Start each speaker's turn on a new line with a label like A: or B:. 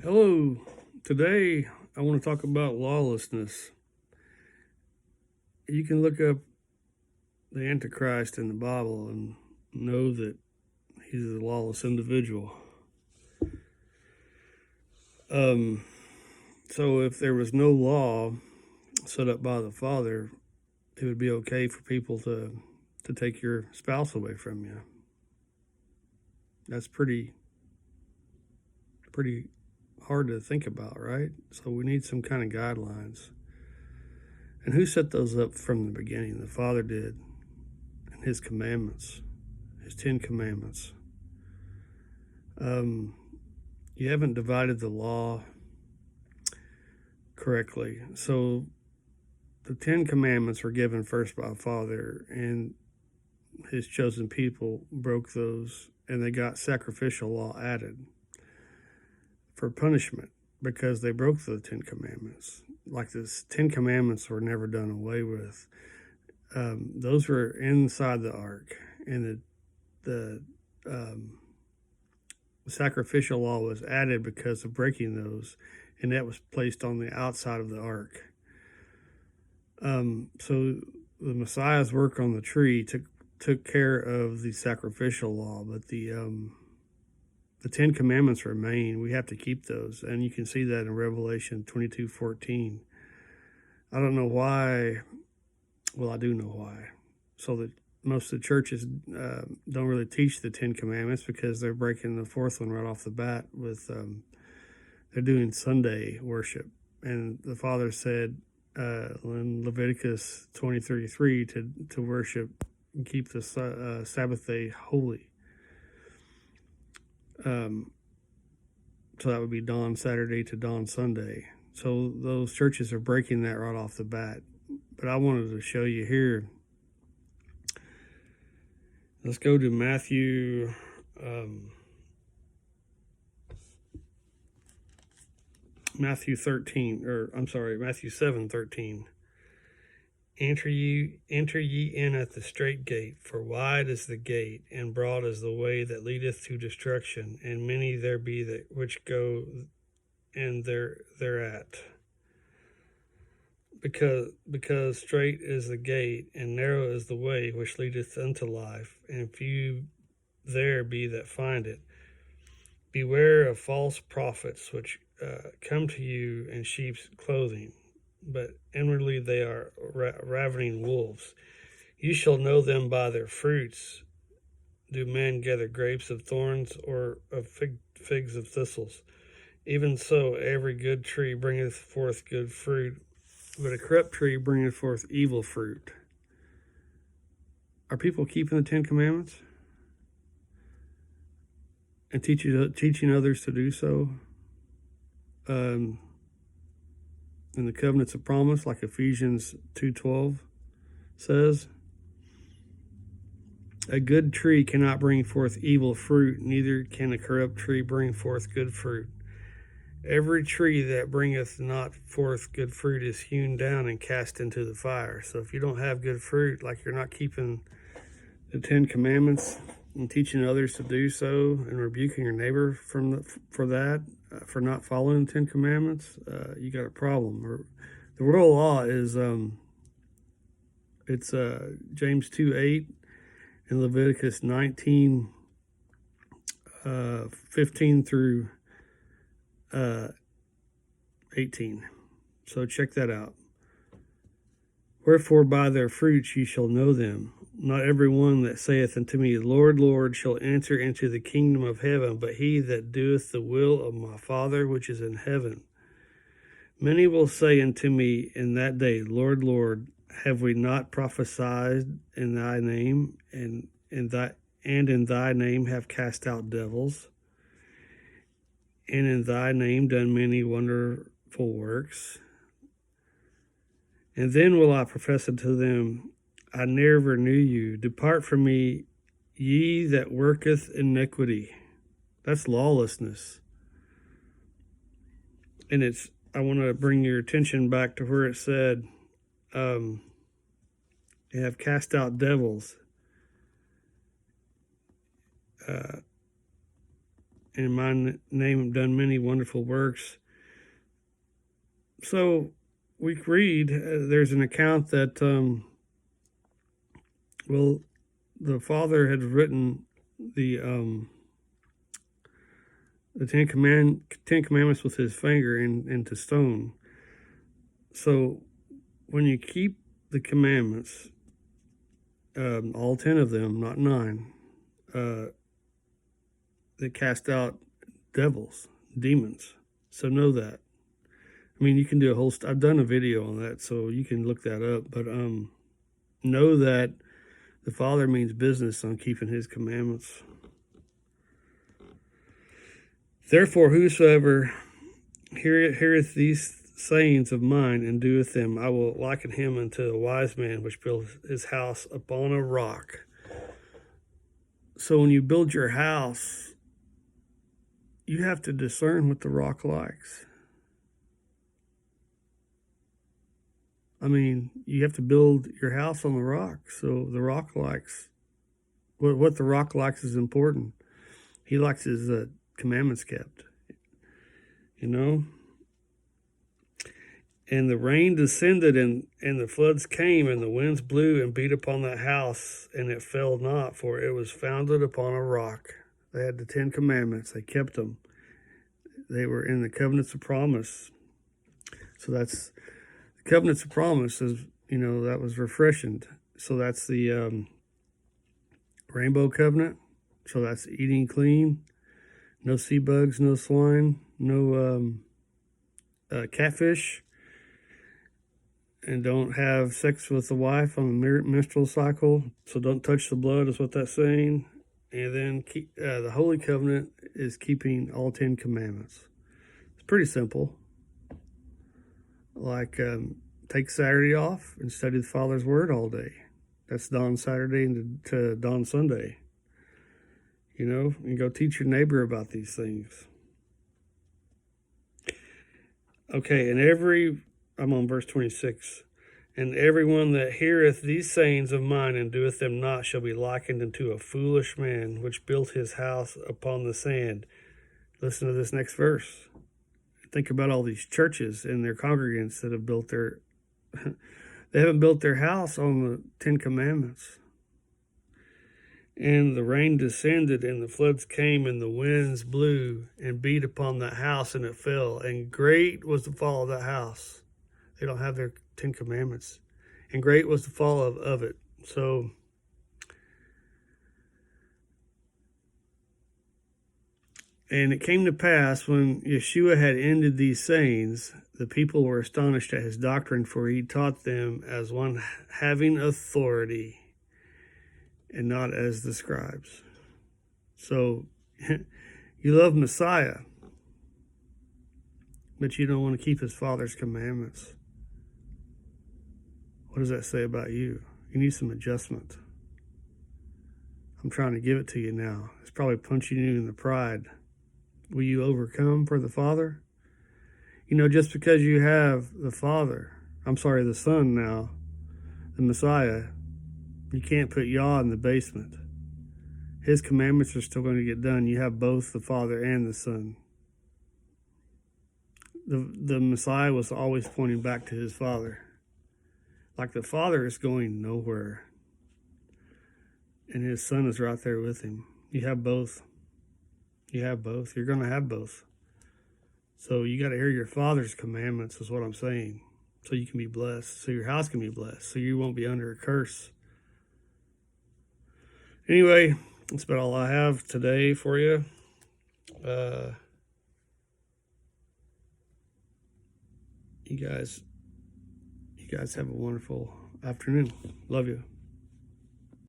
A: Hello. Today I want to talk about lawlessness. You can look up the Antichrist in the Bible and know that he's a lawless individual. So if there was no law set up by the Father, it would be okay for people to take your spouse away from you. That's pretty hard to think about, right? So we need some kind of guidelines. And who set those up from the beginning? The Father did, and his commandments, his 10 commandments. You haven't divided the law correctly. So the 10 commandments were given first by the Father, and his chosen people broke those, and they got sacrificial law added for punishment because they broke the 10 commandments. Like this 10 commandments were never done away with. Those were inside the ark, and the sacrificial law was added because of breaking those, and that was placed on the outside of the ark. So the Messiah's work on the tree took care of the sacrificial law, but the 10 commandments remain. We have to keep those, and you can see that in Revelation 22:14. I don't know why. Well, I do know why. So that most of the churches don't really teach the 10 commandments because they're breaking the fourth one right off the bat with they're doing Sunday worship. And the Father said in Leviticus 23:3 to worship and keep the Sabbath day holy. So that would be dawn Saturday to dawn Sunday. So those churches are breaking that right off the bat. But I wanted to show you here. Let's go to Matthew. Matthew 7:13. Enter ye in at the strait gate, for wide is the gate, and broad is the way that leadeth to destruction, and many there be that which go and thereat. Because strait is the gate, and narrow is the way which leadeth unto life, and few there be that find it. Beware of false prophets, which come to you in sheep's clothing, but inwardly they are ravening wolves. You shall know them by their fruits. Do men gather grapes of thorns, or of figs of thistles? Even so, every good tree bringeth forth good fruit, but a corrupt tree bringeth forth evil fruit. Are people keeping the 10 commandments and teaching others to do so? In the covenants of promise, like Ephesians 2:12 says, a good tree cannot bring forth evil fruit, neither can a corrupt tree bring forth good fruit. Every tree that bringeth not forth good fruit is hewn down and cast into the fire. So if you don't have good fruit, like you're not keeping the 10 commandments and teaching others to do so, and rebuking your neighbor for not following the 10 commandments, you got a problem. The world law is James 2:8 and Leviticus 19:15 through 18. So check that out. Wherefore by their fruits ye shall know them. Not every one that saith unto me, Lord, Lord, shall enter into the kingdom of heaven, but he that doeth the will of my Father which is in heaven. Many will say unto me in that day, Lord, Lord, have we not prophesied in thy name, and in thy name have cast out devils, and in thy name done many wonderful works? And then will I profess unto them, I never knew you. Depart from me, ye that worketh iniquity. That's lawlessness. And I want to bring your attention back to where it said, you have cast out devils. in my name have done many wonderful works. So we read, there's an account that, the Father had written the Ten Commandments with his finger into stone. So when you keep the commandments, all 10 of them, not 9, they cast out devils, demons. So know that. I mean, you can do a whole. I've done a video on that, so you can look that up. But know that the Father means business on keeping his commandments. Therefore, whosoever heareth these sayings of mine and doeth them, I will liken him unto a wise man which built his house upon a rock. So when you build your house, you have to discern what the rock likes. I mean, you have to build your house on the rock. So the rock likes, what the rock likes is important. He likes his commandments kept, you know. And the rain descended, and the floods came, and the winds blew and beat upon that house, and it fell not, for it was founded upon a rock. They had the 10 commandments. They kept them. They were in the covenants of promise. So that's the covenants of promise, is, you know, that was refreshing. So that's the rainbow covenant. So that's eating clean, no sea bugs, no swine, no catfish, and don't have sex with the wife on the menstrual cycle. So don't touch the blood, is what that's saying. And then the Holy Covenant is keeping all 10 commandments. It's pretty simple. Like, take Saturday off and study the Father's Word all day. That's dawn Saturday to dawn Sunday. You know, and go teach your neighbor about these things. Okay, I'm on verse 26. And everyone that heareth these sayings of mine and doeth them not shall be likened unto a foolish man which built his house upon the sand. Listen to this next verse. Think about all these churches and their congregants that have built they haven't built their house on the 10 commandments. And the rain descended, and the floods came, and the winds blew and beat upon that house, and it fell. And great was the fall of that house. They don't have their 10 commandments. And great was the fall of it. So, and it came to pass, when Yeshua had ended these sayings, the people were astonished at his doctrine, for he taught them as one having authority, and not as the scribes. So, you love Messiah, but you don't want to keep his Father's commandments. What does that say about you? You need some adjustment. I'm trying to give it to you now. It's probably punching you in the pride. Will you overcome for the Father? You know, just because you have the Son now, the Messiah, you can't put Yah in the basement. His commandments are still going to get done. You have both the Father and the Son. The Messiah was always pointing back to his Father. Like the Father is going nowhere, and his Son is right there with him. You have both. You have both. You're going to have both. So you got to hear your Father's commandments, is what I'm saying, so you can be blessed, so your house can be blessed, so you won't be under a curse. Anyway, that's about all I have today for you. You guys have a wonderful afternoon. Love you.